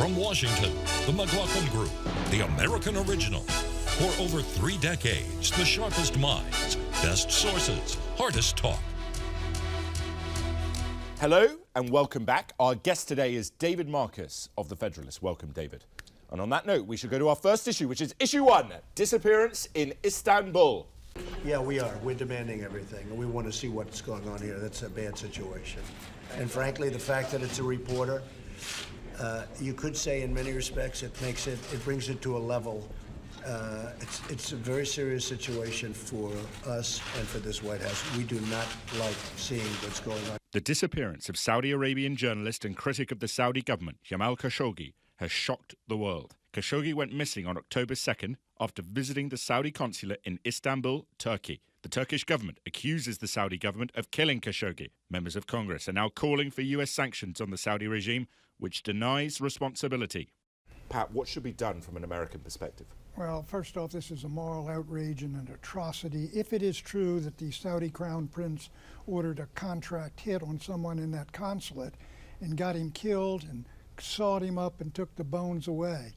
From Washington, the McLaughlin Group, the American original. For over 3 decades, the sharpest minds, best sources, hardest talk. Hello and welcome back. Our guest today is David Marcus of The Federalist. Welcome, David. And on that note, we should go to our first issue, which is issue 1, disappearance in Istanbul. Yeah, we are. We're demanding everything, and we want to see what's going on here. That's a bad situation. And frankly, the fact that it's a reporter, you could say in many respects it brings it to a level. It's a very serious situation for us and for this White House. We do not like seeing what's going on. The disappearance of Saudi Arabian journalist and critic of the Saudi government, Jamal Khashoggi, has shocked the world. Khashoggi went missing on October 2nd after visiting the Saudi consulate in Istanbul, Turkey. The Turkish government accuses the Saudi government of killing Khashoggi. Members of Congress are now calling for U.S. sanctions on the Saudi regime, which denies responsibility. Pat, what should be done from an American perspective? Well, first off, this is a moral outrage and an atrocity. If it is true that the Saudi Crown Prince ordered a contract hit on someone in that consulate and got him killed and sawed him up and took the bones away.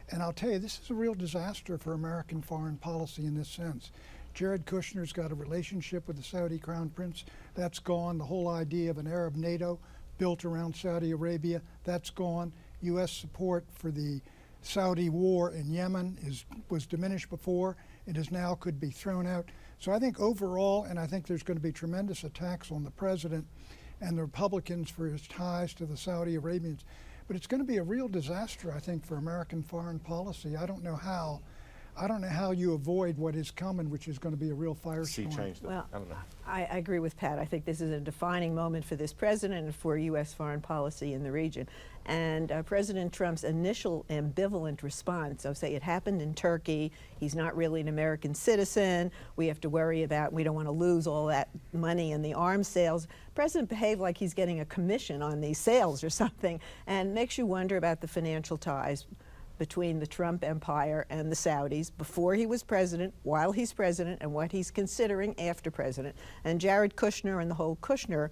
And I'll tell you, this is a real disaster for American foreign policy in this sense. Jared Kushner's got a relationship with the Saudi Crown Prince. That's gone. The whole idea of an Arab NATO built around Saudi Arabia, that's gone. U.S. support for the Saudi war in Yemen was diminished before. It is now could be thrown out. So I think overall, and I think there's going to be tremendous attacks on the president and the Republicans for his ties to the Saudi Arabians. But it's going to be a real disaster, I think, for American foreign policy. I don't know how you avoid what is coming, which is going to be a real firestorm. Well, I agree with Pat. I think this is a defining moment for this president and for U.S. foreign policy in the region. And President Trump's initial ambivalent response, I'll say it happened in Turkey, he's not really an American citizen, we have to worry about, we don't want to lose all that money in the arms sales. President behaved like he's getting a commission on these sales or something, and makes you wonder about the financial ties between the Trump empire and the Saudis before he was president, while he's president, and what he's considering after president. And Jared Kushner and the whole Kushner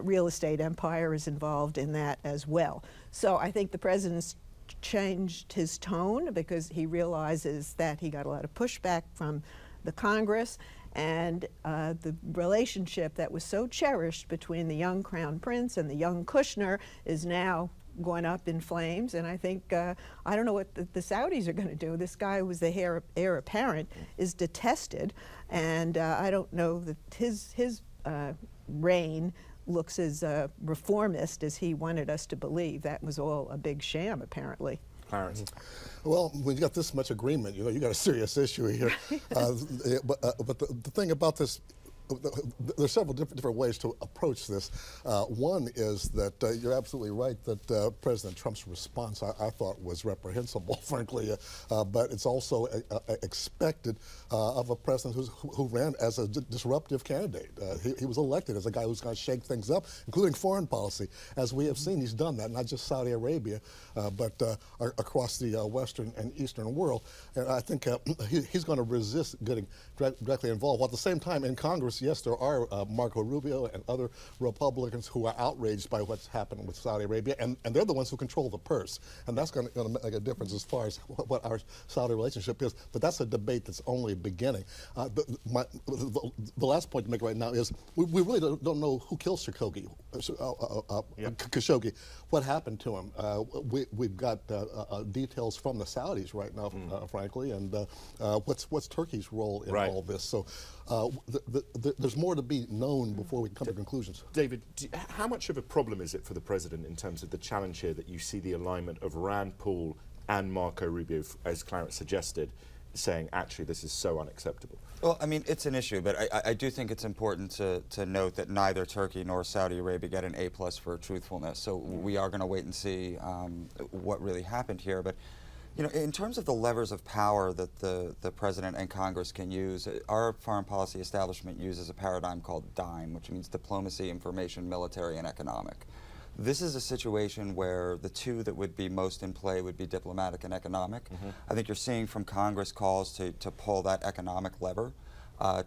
real estate empire is involved in that as well. So I think the president's changed his tone because he realizes that he got a lot of pushback from the Congress, and the relationship that was so cherished between the young Crown Prince and the young Kushner is now going up in flames. And I think, I don't know what the Saudis are going to do. This guy who was the heir apparent is detested, and I don't know that his reign looks as reformist as he wanted us to believe. That was all a big sham, apparently. Clarence. Well, when you got this much agreement, you know, you got a serious issue here. But the thing about this, there's several different ways to approach this. One is that you're absolutely right that President Trump's response, I thought, was reprehensible, frankly, but it's also expected of a president who ran as a disruptive candidate. He was elected as a guy who's going to shake things up, including foreign policy. As we have seen, he's done that, not just Saudi Arabia, but across the Western and Eastern world. And I think he's going to resist getting directly involved. While at the same time, in Congress, yes, there are Marco Rubio and other Republicans who are outraged by what's happened with Saudi Arabia, and they're the ones who control the purse. And that's going to make a difference as far as what our Saudi relationship is. But that's a debate that's only beginning. The last point to make right now is we really don't know who killed Khashoggi. Khashoggi. What happened to him? We've got details from the Saudis right now, frankly, and what's Turkey's role in all this? So there's more to be known before we come to conclusions. David, how much of a problem is it for the president in terms of the challenge here that you see the alignment of Rand Paul and Marco Rubio, as Clarence suggested, saying actually this is so unacceptable? Well, I mean, it's an issue, but I do think it's important to note that neither Turkey nor Saudi Arabia get an A+ for truthfulness. So we are going to wait and see what really happened here. But you know, in terms of the levers of power that the president and Congress can use, our foreign policy establishment uses a paradigm called DIME, which means diplomacy, information, military, and economic. This is a situation where the two that would be most in play would be diplomatic and economic. I think you're seeing from Congress calls to pull that economic lever.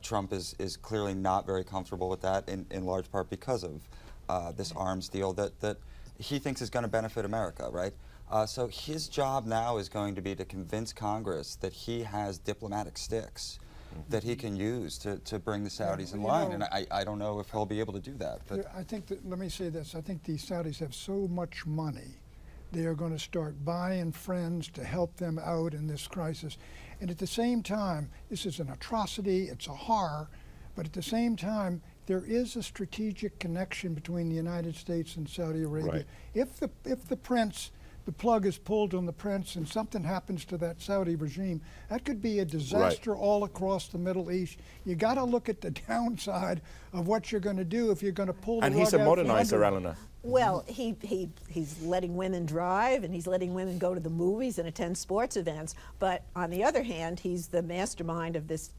Trump is clearly not very comfortable with that, in large part because of this arms deal that he thinks is going to benefit America, right? So his job now is going to be to convince Congress that he has diplomatic sticks that he can use to bring the Saudis in line. And I don't know if he'll be able to do that. But I think that, let me say this, I think these Saudis have so much money, they are going to start buying friends to help them out in this crisis. And at the same time, this is an atrocity, it's a horror, but at the same time, there is a strategic connection between the United States and Saudi Arabia. Right. If the prince, the plug is pulled on the prince and something happens to that Saudi regime, that could be a disaster all across the Middle East. You got to look at the downside of what you're going to do if you're going to pull the And rug he's a out from modernizer, under. Eleanor. Well, he's letting women drive, and he's letting women go to the movies and attend sports events. But on the other hand, he's the mastermind of this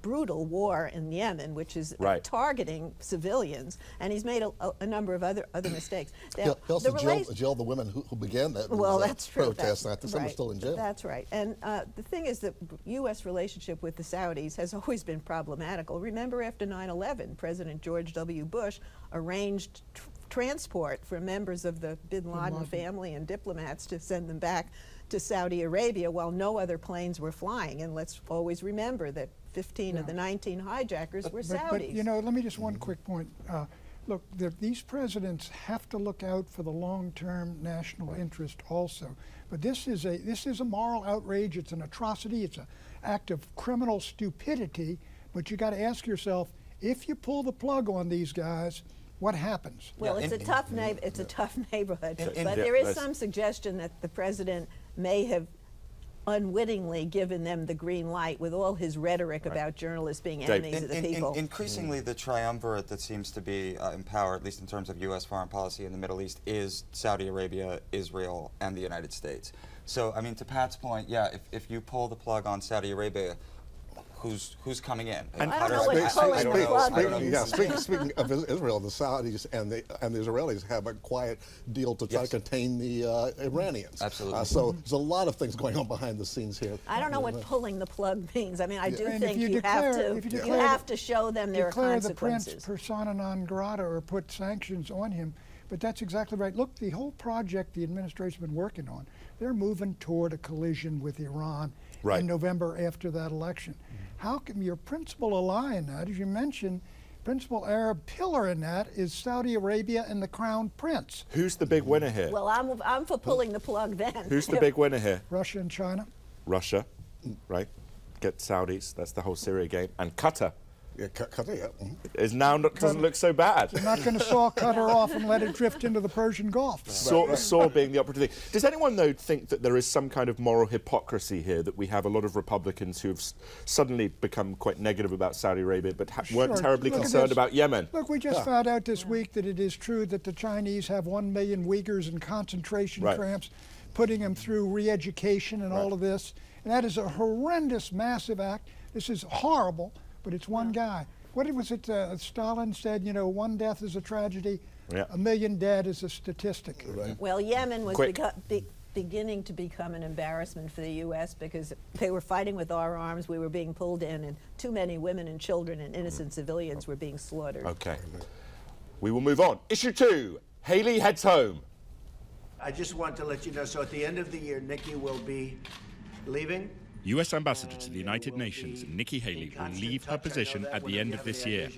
brutal war in Yemen, which is targeting civilians, and he's made a number of other mistakes. He also jailed the women who began that that's true. protest, and I think some are still in jail. That's right. And the thing is that U.S. relationship with the Saudis has always been problematical. Remember, after 9/11, President George W. Bush arranged transport for members of the bin Laden family and diplomats to send them back to Saudi Arabia while no other planes were flying. And let's always remember that 15 of the 19 hijackers were Saudis. But you know, let me just one quick point. Look, these presidents have to look out for the long-term national interest also. But this is a moral outrage. It's an atrocity. It's an act of criminal stupidity. But you got to ask yourself, if you pull the plug on these guys, what happens? Well, it's a tough neighborhood, but there is some suggestion that the president may have unwittingly given them the green light with all his rhetoric about journalists being enemies of the people. Increasingly, the triumvirate that seems to be in power, at least in terms of U.S. foreign policy in the Middle East, is Saudi Arabia, Israel, and the United States. So, I mean, to Pat's point, yeah, if you pull the plug on Saudi Arabia, who's coming in? And I don't know what pulling the plug Speaking of Israel, the Saudis and the Israelis have a quiet deal to try to contain the Iranians. Absolutely. So there's a lot of things going on behind the scenes here. I don't know what pulling the plug means. I mean, I do think you declare, have to show them there are consequences. Declare the prince persona non grata or put sanctions on him. But that's exactly right. Look, the whole project the administration's been working on, they're moving toward a collision with Iran in November after that election. How can your principal ally in that, as you mentioned, principal Arab pillar in that is Saudi Arabia and the Crown Prince? Who's the big winner here? Well, I'm for pulling the plug then. Who's the big winner here? Russia and China. Russia, right? Get Saudis, that's the whole Syria game. And Qatar. Yeah, Qatar, yeah. Is now doesn't look so bad. You're not going to saw Qatar off and let it drift into the Persian Gulf. Saw being the operative thing. Does anyone, though, think that there is some kind of moral hypocrisy here, that we have a lot of Republicans who have suddenly become quite negative about Saudi Arabia but weren't terribly concerned about Yemen? Look, we just found out this week that it is true that the Chinese have 1 million Uyghurs in concentration camps, putting them through re-education and all of this. And that is a horrendous, massive act. This is horrible. But it's one guy. What was it Stalin said, you know, one death is a tragedy, 1 million dead is a statistic. Right. Well, Yemen was beginning to become an embarrassment for the U.S. because they were fighting with our arms, we were being pulled in, and too many women and children and innocent civilians were being slaughtered. Okay. We will move on. Issue 2, Haley heads home. I just want to let you know, so at the end of the year, Nikki will be leaving. U.S. Ambassador to the United Nations, Nikki Haley, will leave her position at the end of this year.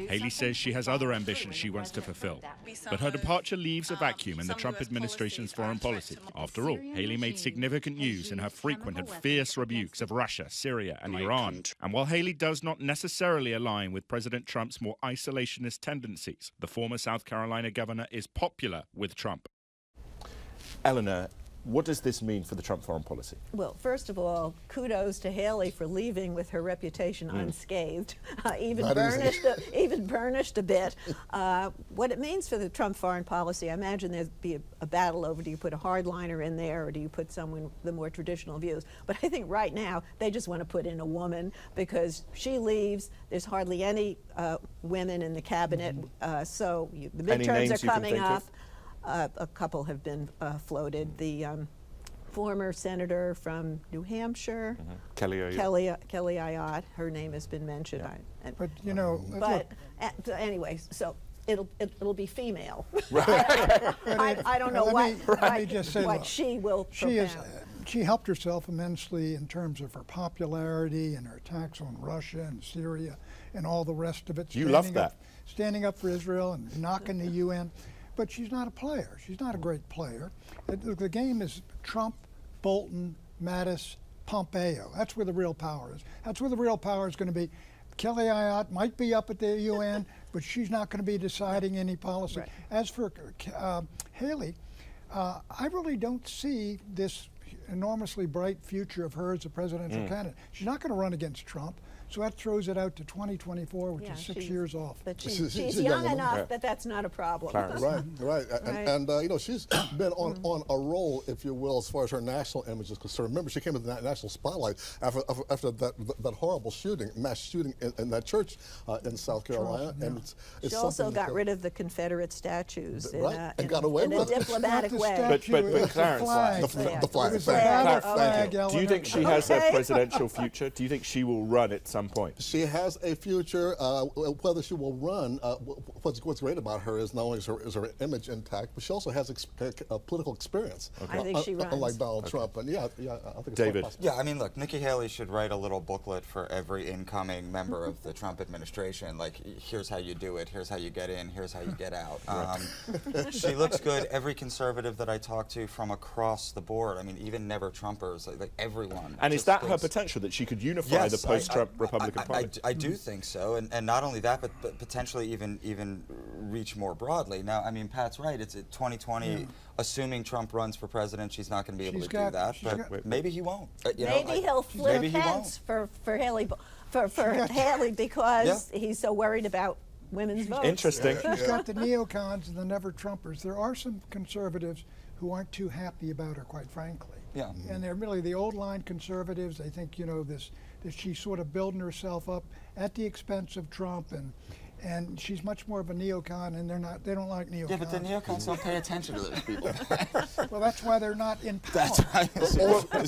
Haley says she has other ambitions she wants to fulfill. But her departure leaves a vacuum in the Trump administration's foreign policy. After all, Haley made significant news in her frequent and fierce rebukes of Russia, Syria, and Iran. And while Haley does not necessarily align with President Trump's more isolationist tendencies, the former South Carolina governor is popular with Trump. Eleanor, what does this mean for the Trump foreign policy? Well, first of all, kudos to Haley for leaving with her reputation unscathed, even burnished a bit. What it means for the Trump foreign policy, I imagine there'd be a battle over, do you put a hardliner in there or do you put someone with the more traditional views? But I think right now they just want to put in a woman because she leaves. There's hardly any women in the cabinet, so the midterms are coming up. A couple have been floated. The former senator from New Hampshire, Kelly Ayotte, her name has been mentioned. But you know, but anyway, so it'll be female. But I don't know let me just say, what look, she will propound. She helped herself immensely in terms of her popularity and her attacks on Russia and Syria and all the rest of it. You love that. Standing up for Israel and knocking the UN. But she's not a player. She's not a great player. The game is Trump, Bolton, Mattis, Pompeo. That's where the real power is. That's where the real power is going to be. Kelly Ayotte might be up at the UN, but she's not going to be deciding any policy. Right. As for Haley, I really don't see this enormously bright future of her as a presidential candidate. She's not going to run against Trump, so that throws it out to 2024, which is 6 years off. But she's young enough that that's not a problem. Right. And you know, she's been on a roll, if you will, as far as her national image is concerned. Remember, she came to the national spotlight after that horrible shooting, mass shooting in that church in South Carolina. Yeah. And it's She also got rid of the Confederate statues and got away in with a it. diplomatic way. But Clarence, The flag. Flag do you think she has a presidential future? Do you think she will run at some point? She has a future. Whether she will run, what's great about her is not only is her image intact, but she also has political experience. I think she runs. Unlike Donald Trump. And I think it's David. possible. Yeah, I mean, look, Nikki Haley should write a little booklet for every incoming member of the Trump administration. Like, here's how you do it. Here's how you get in. Here's how you get out. She looks good. Every conservative that I talk to from across the board, I mean, even never Trumpers, like everyone. And is that her potential, that she could unify the post-Trump Republican Party? I do think so, and not only that, but potentially even reach more broadly. Now, I mean, Pat's right. It's 2020. Assuming Trump runs for president, she's not going to be able to do that. But maybe he won't. Maybe he'll flip Pence for Haley Haley because he's so worried about women's votes. Interesting. She's got the neocons and the never-Trumpers. There are some conservatives who aren't too happy about her, quite frankly. Yeah. And they're really the old-line conservatives. They think, that she's sort of building herself up at the expense of Trump, and she's much more of a neocon, and they don't like neocons. Yeah, but the neocons don't pay attention to those people. Well, that's why they're not in power. That's right.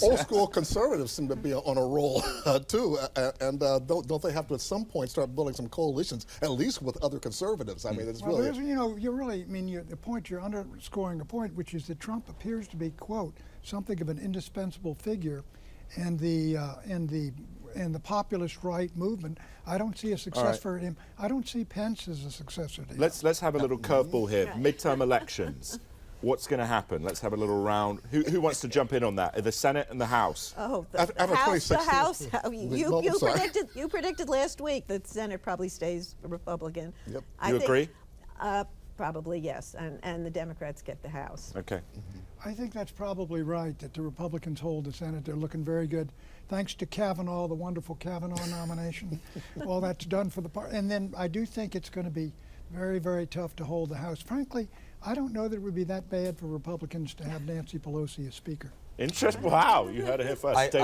Old school conservatives seem to be on a roll too, and don't they have to at some point start building some coalitions, at least with other conservatives? I mean, it's Well, really. the point you're underscoring a point, which is that Trump appears to be, quote, something of an indispensable figure in the populist right movement. I don't see a success for him. I don't see Pence as a successor to him. Let's have a little curveball here. Midterm elections. What's going to happen? Let's have a little round. Who wants to jump in on that? The Senate and the House. Oh, After the House. 2016. You predicted last week that the Senate probably stays Republican. Yep. You agree? Probably yes, and the Democrats get the House. Okay. I think that's probably right, that the Republicans hold the Senate. They're looking very good. Thanks to Kavanaugh, the wonderful Kavanaugh nomination. All that's done for the party. And then I do think it's going to be very, very tough to hold the House. Frankly, I don't know that it would be that bad for Republicans to have Nancy Pelosi as Speaker. Interesting. Wow, you heard it here first.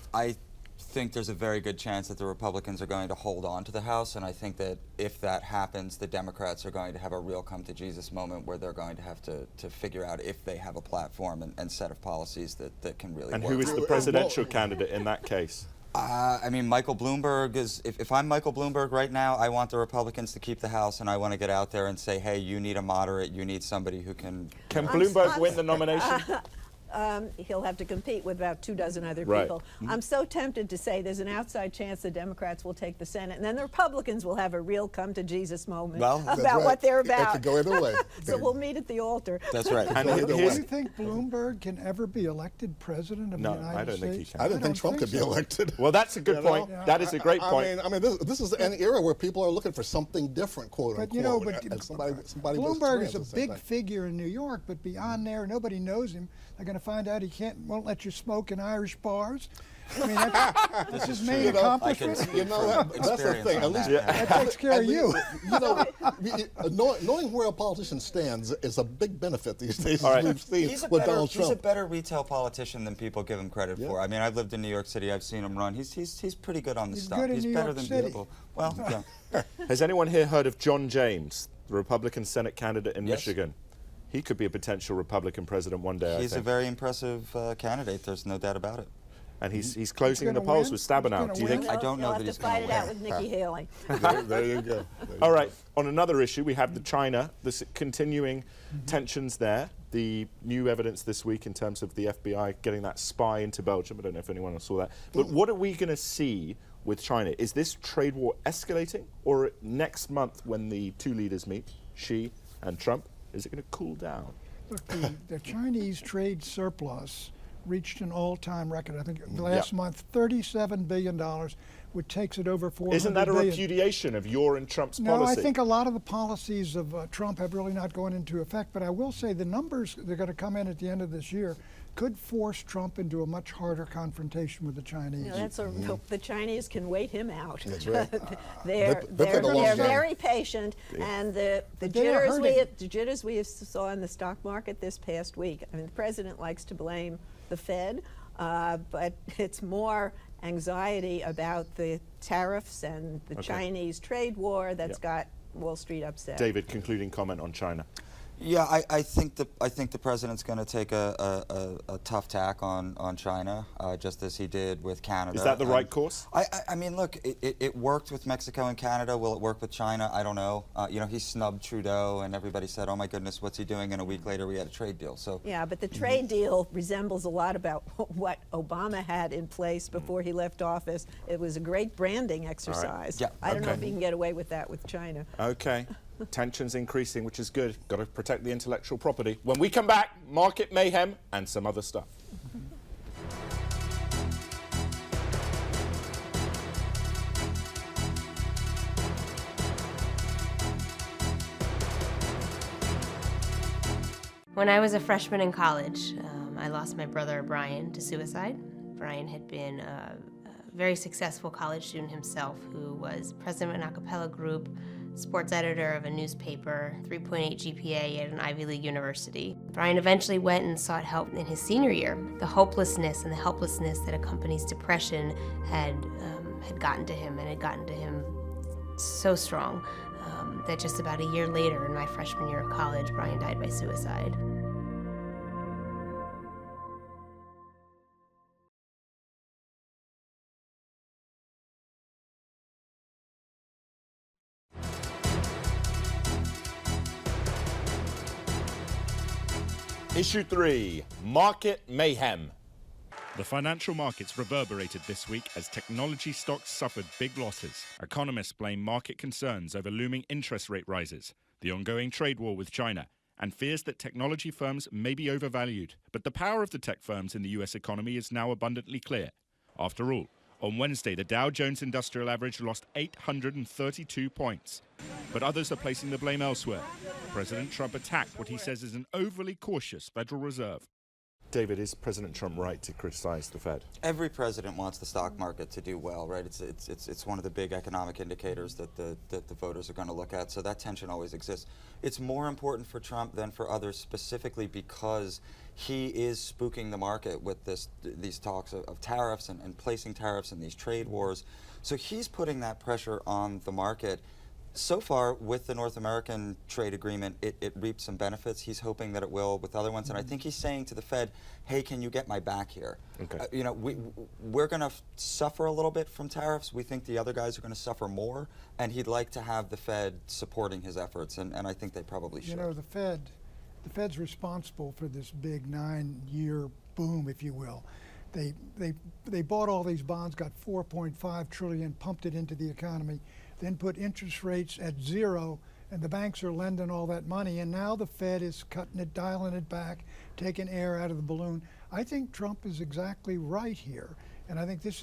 I think there's a very good chance that the Republicans are going to hold on to the House, and I think that if that happens, the Democrats are going to have a real come-to-Jesus moment where they're going to have to figure out if they have a platform and set of policies that can really work. And who is the presidential candidate in that case? I mean, Michael Bloomberg is, if I'm Michael Bloomberg right now, I want the Republicans to keep the House, and I want to get out there and say, hey, you need a moderate, you need somebody who can... Can Bloomberg win the nomination? He'll have to compete with about 24 other Right. people. I'm so tempted to say there's an outside chance the Democrats will take the Senate, and then the Republicans will have a real come-to-Jesus moment about what they're about. It could go either way. So we'll meet at the altar. That's right. And Do you think Bloomberg can ever be elected president of the United States? I don't think he can. I didn't think Trump could be elected. Well, that's a good point. That is a great point. I mean, this is an era where people are looking for something different, quote unquote. But somebody Bloomberg was is a big figure in New York, but beyond there, nobody knows him. They're going to find out he won't let you smoke in Irish bars. I mean, that's his main accomplishment. That's the thing. At least that takes care of you. Knowing where a politician stands is a big benefit these days. All right. We've seen He's with Donald Trump. a better retail politician than people give him credit for. I mean, I've lived in New York City. I've seen him run. He's pretty good on the stuff. Good in He's New better York than City. people. Well, yeah. Has anyone here heard of John James, the Republican Senate candidate in Yes. Michigan? He could be a potential Republican president one day, I He's a think. very impressive candidate. There's no doubt about it. And he's closing in the gonna polls win? with Stabenow. He's Do you gonna think? win? I don't know You'll that have he's to going fight to it out win. with Nikki Haley. There you go. All right, on another issue, we have the China, the continuing tensions there. The new evidence this week in terms of the FBI getting that spy into Belgium. I don't know if anyone else saw that. But what are we going to see with China? Is this trade war escalating? Or next month when the two leaders meet, Xi and Trump, is it going to cool down? Look, the Chinese trade surplus reached an all-time record. I think last month, $37 billion, which takes it over $400 billion. Isn't that a repudiation of your and Trump's policy? No, I think a lot of the policies of Trump have really not gone into effect. But I will say the numbers that are going to come in at the end of this year could force Trump into a much harder confrontation with the Chinese. The Chinese can wait him out. That's right. they're very patient, and the jitters we saw in the stock market this past week. I mean, the president likes to blame the Fed, but it's more anxiety about the tariffs and the Chinese trade war that's got Wall Street upset. David, concluding comment on China. Yeah, I think the president's going to take a tough tack on China, just as he did with Canada. Is that the right course? I mean, look, it worked with Mexico and Canada. Will it work with China? I don't know. You know, he snubbed Trudeau, and everybody said, "Oh my goodness, what's he doing?" And a week later, we had a trade deal. So yeah, but the trade deal resembles a lot about what Obama had in place before he left office. It was a great branding exercise. Yeah. I don't know if he can get away with that with China. Okay. Tensions increasing, which is good. Got to protect the intellectual property. When we come back, market mayhem and some other stuff. When I was a freshman in college, I lost my brother Brian to suicide. Brian had been a very successful college student himself who was president of an a cappella group, sports editor of a newspaper, 3.8 GPA at an Ivy League university. Brian eventually went and sought help in his senior year. The hopelessness and the helplessness that accompanies depression had gotten to him, and had gotten to him so strong that just about a year later, in my freshman year of college, Brian died by suicide. Issue 3, Market Mayhem. The financial markets reverberated this week as technology stocks suffered big losses. Economists blame market concerns over looming interest rate rises, the ongoing trade war with China, and fears that technology firms may be overvalued. But the power of the tech firms in the US economy is now abundantly clear. After all, on Wednesday, the Dow Jones Industrial Average lost 832 points. But others are placing the blame elsewhere. President Trump attacked what he says is an overly cautious Federal Reserve. David, is President Trump right to criticize the Fed? every president wants the stock market to do well, right? It's one of the big economic indicators that the voters are going to look at. So that tension always exists. It's more important for Trump than for others, specifically because he is spooking the market with these talks of tariffs and placing tariffs and these trade wars. So he's putting that pressure on the market. So far, with the North American trade agreement, it reaped some benefits. He's hoping that it will with other ones. And I think he's saying to the Fed, hey, can you get my back here? Okay. You know, we're going to suffer a little bit from tariffs. We think the other guys are going to suffer more. And he'd like to have the Fed supporting his efforts. And I think they probably should. You know, the Fed's responsible for this big 9-year boom, if you will. They bought all these bonds, got $4.5 trillion, pumped it into the economy, then put interest rates at 0, and the banks are lending all that money, and now the Fed is cutting it, dialing it back, taking air out of the balloon. I think Trump is exactly right here, and I think this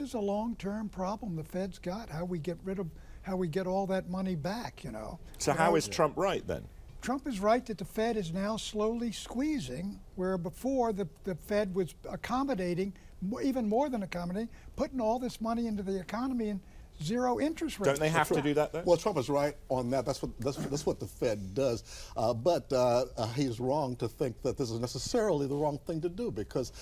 is a long-term problem the Fed's got, how we get all that money back, you know. So how is Trump right then? Trump is right that the Fed is now slowly squeezing, where before the Fed was accommodating, even more than accommodating, putting all this money into the economy and zero interest rates. Don't they have to do that, though? Well, Trump is right on that. That's what the Fed does. But he's wrong to think that this is necessarily the wrong thing to do, because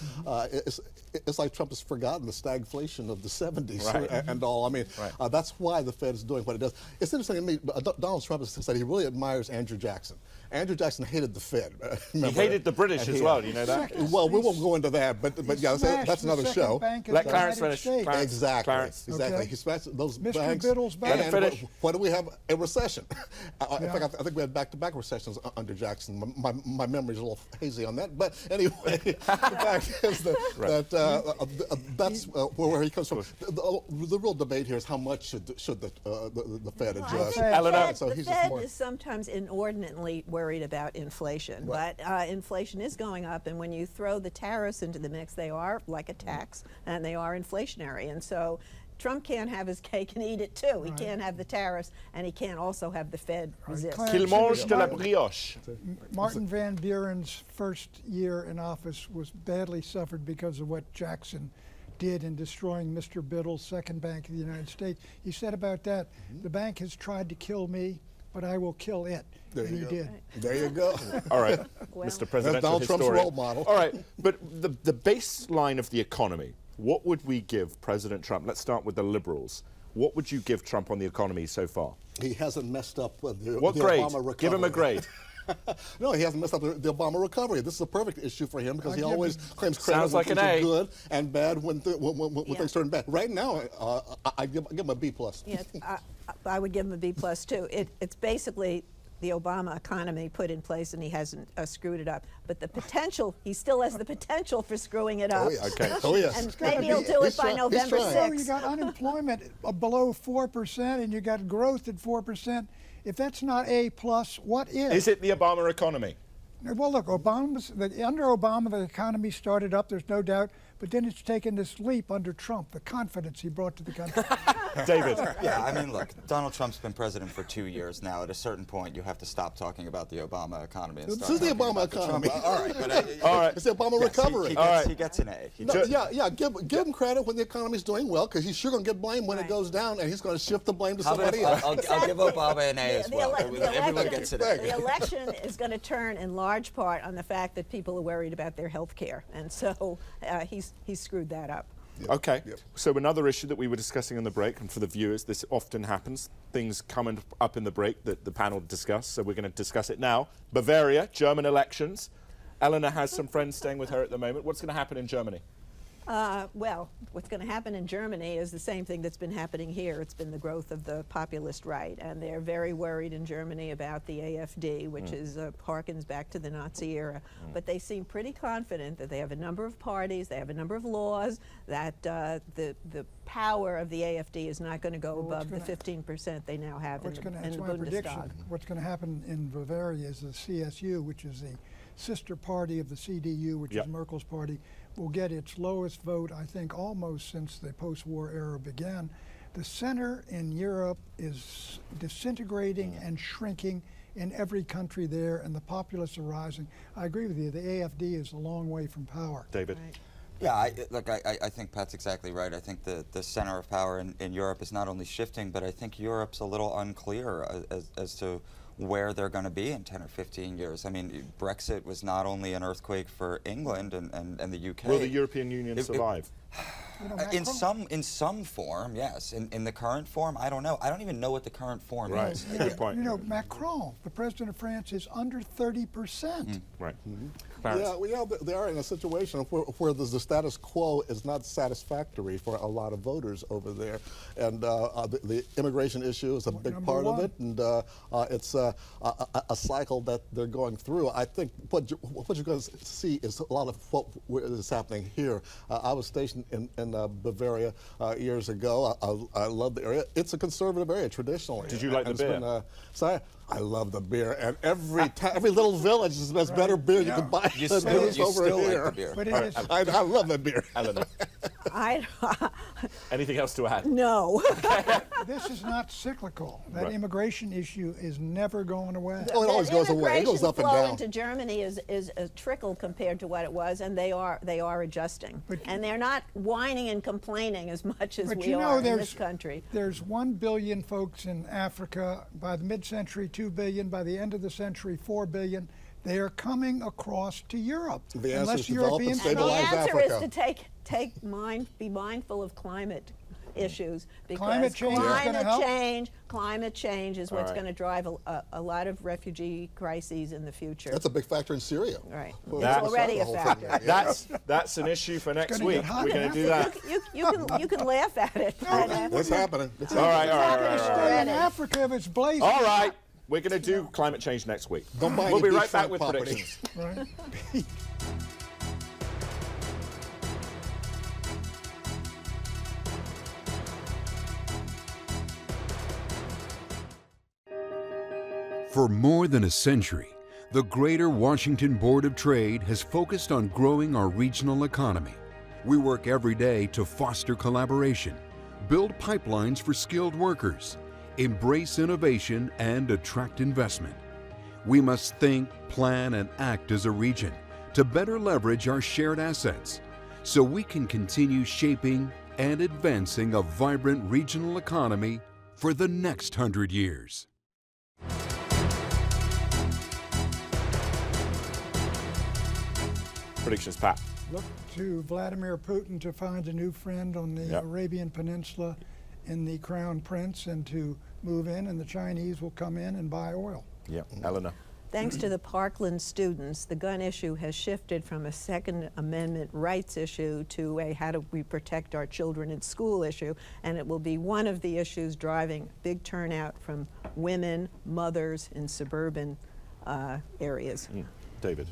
it's like Trump has forgotten the stagflation of the 70s and all. I mean, that's why the Fed is doing what it does. It's interesting to me, Donald Trump has said he really admires Andrew Jackson. Andrew Jackson hated the Fed. He hated the British as well, do you know that? Well, we won't go into that, but yeah, that's another show. Let Clarence finish. Exactly. Clarence. Exactly. Okay. He smashed those Mr. banks. Biddle's back. And what do we have? A recession. In Yeah. fact, I think we had back-to-back recessions under Jackson. My memory's a little hazy on that. But anyway, the fact is that that's where he comes from. The real debate here is how much should the Fed adjust. The Fed is sometimes inordinately worried about inflation, but inflation is going up, and when you throw the tariffs into the mix, they are like a tax, and they are inflationary, and so Trump can't have his cake and eat it too. He can't have the tariffs, and he can't also have the Fed resist. Qu'il mange de la brioche. Martin Van Buren's first year in office was badly suffered because of what Jackson did in destroying Mr. Biddle's second bank of the United States. He said about that, the bank has tried to kill me, but I will kill it. There and you he go. did. There you go. All right, Well, Mr. Presidential Donald Trump's historian. role model. All right, but the baseline of the economy, what would we give President Trump? Let's start with the liberals. What would you give Trump on the economy so far? He hasn't messed up with the What grade? Obama recovery. Give him a grade. No, he hasn't messed up the Obama recovery. This is a perfect issue for him because he always claims credit Sounds when like things an are A. good and bad when things turn bad. Right now, I give him a B+. Yes, I would give him a B+ too. It's basically the Obama economy put in place, and he hasn't screwed it up. But the potential, he still has the potential for screwing it up. Oh, yeah. Okay. Oh, yes. And maybe he'll do it by November trying. 6th. So you got unemployment below 4%, and you got growth at 4%. If that's not A+, what is? Is it the Obama economy? Well, look, under Obama, the economy started up, there's no doubt, but then it's taken this leap under Trump, the confidence he brought to the country. David. Yeah, I mean, look, Donald Trump's been president for 2 years now. At a certain point, you have to stop talking about the Obama economy and This start is the talking Obama about the economy. Trump. All right, but All right. It's the Obama yes, recovery. He gets an A. He No, does. yeah, give him credit when the economy's doing well, because he's sure going to get blamed when it goes down, and he's going to shift the blame to How about somebody if else. I'll give Obama an A as The well. ele- the Everyone election- gets an A. The election is going to turn in large part on the fact that people are worried about their health care, and so he's screwed that up. Okay, so another issue that we were discussing in the break, and for the viewers, this often happens, things come up in the break that the panel discuss, so we're going to discuss it now. Bavaria, German elections. Eleanor has some friends staying with her at the moment. What's going to happen in Germany? Well, what's going to happen in Germany is the same thing that's been happening here. It's been the growth of the populist right, and they're very worried in Germany about the AfD, which harkens back to the Nazi era. But they seem pretty confident that they have a number of parties, they have a number of laws, that the power of the AfD is not going to go above the 15% they now have in the Bundestag. What's going to happen in Bavaria is the CSU, which is the sister party of the CDU, which is Merkel's party, will get its lowest vote, I think, almost since the post-war era began. The center in Europe is disintegrating and shrinking in every country there, and the populists are rising. I agree with you. The AfD is a long way from power. David? Right. Yeah, I think Pat's exactly right. I think the center of power in Europe is not only shifting, but I think Europe's a little unclear as to where they're going to be in 10 or 15 years. I mean, Brexit was not only an earthquake for England and the UK. Will the European Union survive? In some form, yes. In the current form, I don't know. I don't even know what the current form is. Good point. You know, Macron, the president of France, is under 30%. Right. Yeah, they are in a situation where the status quo is not satisfactory for a lot of voters over there, and the immigration issue is a big part of it, and it's a cycle that they're going through. I think what you're going to see is a lot of what is happening here. I was stationed in Bavaria years ago. I love the area. It's a conservative area traditionally. Did you like the beer? I love the beer, and every little village has better beer you can buy. You than still over here. like the beer. But it is, I love that beer. Eleanor? Anything else to add? No. this is not cyclical. That immigration issue is never going away. Oh, it always goes away. It goes up and Immigration flow down. into Germany is a trickle compared to what it was, and they are adjusting. And they're not whining whining and complaining as much as But we you know, are in this country. There's 1 billion folks in Africa. By the mid-century, 2 billion. By the end of the century, 4 billion. They are coming across to Europe. The answer is unless develop and Europeans stabilize The answer Africa. is to be mindful of climate issues, because Climate change is gonna help? climate change is what's going to drive a lot of refugee crises in the future. That's a big factor in Syria. Right. Well, It's that's already a the whole factor. thing. Yeah. That's an issue for next gonna week. get hot We're going to do that. You can laugh at it. It's happening. It's All right, all right, all right. stay in Africa if it's blazing. All right. We're going to do climate change next week. Don't buy We'll any be right back beachfront with property. predictions. Right. For more than a century, the Greater Washington Board of Trade has focused on growing our regional economy. We work every day to foster collaboration, build pipelines for skilled workers, embrace innovation, and attract investment. We must think, plan, and act as a region to better leverage our shared assets so we can continue shaping and advancing a vibrant regional economy for the next 100 years. Predictions, Pat. Look to Vladimir Putin to find a new friend on the Arabian Peninsula in the Crown Prince, and to move in, and the Chinese will come in and buy oil. Yeah, Eleanor. Thanks to the Parkland students, the gun issue has shifted from a Second Amendment rights issue to a how do we protect our children in school issue, and it will be one of the issues driving big turnout from women, mothers in suburban areas. David.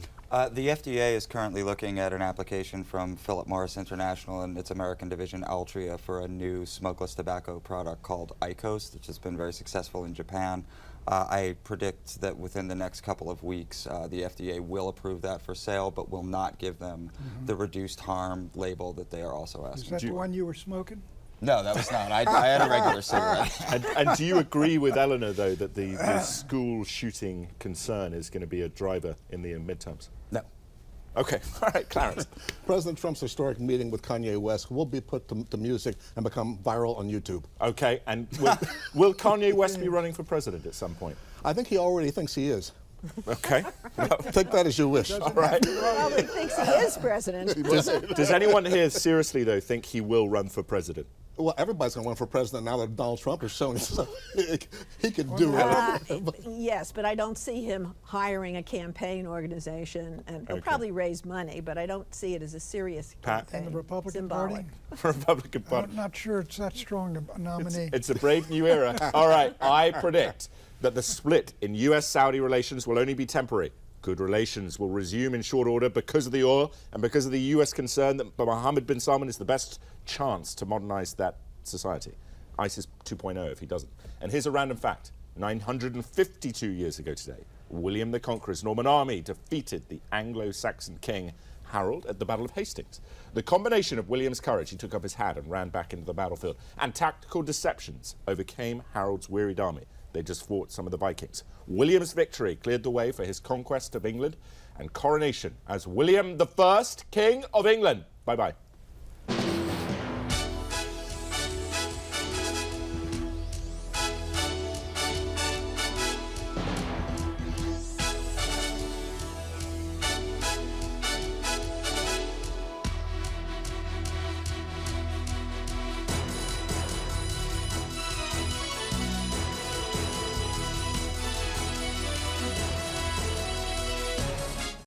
The FDA is currently looking at an application from Philip Morris International and its American division Altria for a new smokeless tobacco product called IQOS, which has been very successful in Japan. I predict that within the next couple of weeks, the FDA will approve that for sale, but will not give them the reduced harm label that they are also asking. Is that the one you were smoking? No, that was not. I had a regular cigarette. And do you agree with Eleanor, though, that the school shooting concern is going to be a driver in the midterms? No. Okay, all right, Clarence. President Trump's historic meeting with Kanye West will be put to music and become viral on YouTube. Okay, and will Kanye West be running for president at some point? I think he already thinks he is. Okay. Take that as you wish. All right. Probably thinks he is president. Does anyone here seriously, though, think he will run for president? Well, everybody's going to run for president now that Donald Trump has shown he can do it. Yes, but I don't see him hiring a campaign organization, and he'll probably raise money, but I don't see it as a serious campaign. And the Republican Symbolic. Party? Republican Party. I'm not sure it's that strong a nominee. It's a brave new era. All right, I predict that the split in U.S.-Saudi relations will only be temporary. Good relations will resume in short order because of the oil and because of the U.S. concern that Mohammed bin Salman is the best chance to modernize that society. ISIS 2.0 if he doesn't. And here's a random fact. 952 years ago today, William the Conqueror's Norman army defeated the Anglo-Saxon king Harold at the Battle of Hastings. The combination of William's courage, he took off his hat and ran back into the battlefield, and tactical deceptions overcame Harold's wearied army. They just fought some of the Vikings. William's victory cleared the way for his conquest of England and coronation as William I, King of England. Bye-bye.